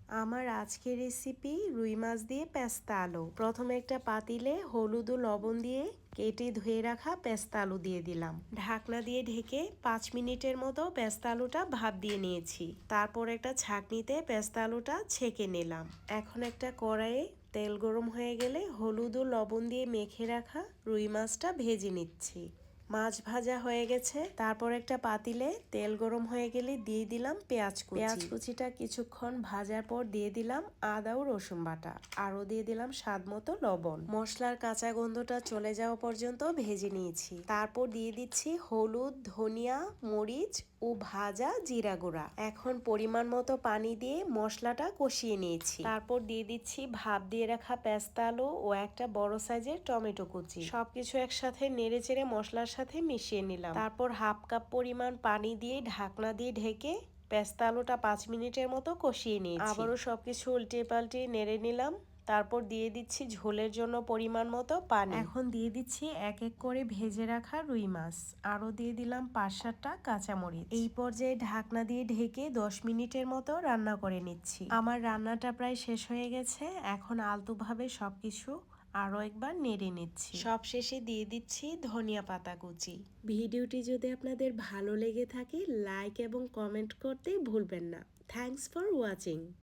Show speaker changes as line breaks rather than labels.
আমার আজকের রেসিপি রুই মাছ দিয়ে পেস্তা আলু। প্রথমে একটা পাতিলে হলুদ ও লবণ দিয়ে কেটে ধুয়ে রাখা পেস্তা আলু দিয়ে দিলাম। ঢাকনা দিয়ে ঢেকে 5 মিনিটের মতো পেস্তা আলুটা ভাপ দিয়ে নিয়েছি। তারপর একটা ছাঁকনিতে পেস্তা আলুটা ছেঁকে নিলাম। এখন একটা কড়াইয়ে তেল গরম হয়ে গেলে হলুদ ও লবণ দিয়ে মেখে রাখা রুই মাছটা ভেজে নিচ্ছি। মাছ ভাজা হয়ে গেছে। তারপর একটা পাতিলে তেল গরম হয়ে গেলে দিয়ে দিলাম পেঁয়াজ কুচিটা কিছুক্ষণ ভাজার পর দিয়ে দিলাম আদা ও রসুন বাটা, আরও দিয়ে দিলাম স্বাদ মতো লবণ। মশলার কাঁচা গন্ধটা চলে যাওয়া পর্যন্ত ভেজে নিয়েছি। তারপর দিয়ে দিচ্ছি হলুদ, ধনিয়া, মরিচ ও ভাজা জিরা গুঁড়া। এখন পরিমাণ মতো পানি দিয়ে মশলাটা কষিয়ে নিয়েছি। তারপর দিয়ে দিচ্ছি ভাপ দিয়ে রাখা পেস্তা আলু ও একটা বড় সাইজের টমেটো কুচি। সবকিছু একসাথে নেড়ে চেড়ে মশলার সাথে মিশিয়ে নিলাম। তারপর হাফ কাপ পরিমাণ পানি দিয়ে ঢাকনা দিয়ে ঢেকে পেস্তা আলুটা 5 মিনিটের মতো কষিয়ে নিয়েছি। আবারও সবকিছু উল্টে পাল্টে নেড়ে নিলাম। তারপর দিয়ে দিচ্ছি ঝোলের জন্য পরিমাণ মতো পানি। এখন দিয়ে দিচ্ছি এক এক করে ভেজে রাখা রুই মাছ, আরও দিয়ে দিলাম 5-7টা কাঁচামরিচ। এই পর্যায়ে ঢাকনা দিয়ে ঢেকে 10 মিনিটের মতো রান্না করে নিচ্ছি। আমার রান্নাটা প্রায় শেষ হয়ে গেছে। এখন আলতোভাবে সবকিছু আরও একবার নেড়ে নিচ্ছি। সব শেষে দিয়ে দিচ্ছি ধনিয়া পাতা কুচি। ভিডিওটি যদি আপনাদের ভালো লেগে থাকে লাইক এবং কমেন্ট করতে ভুলবেন না। Thanks for watching.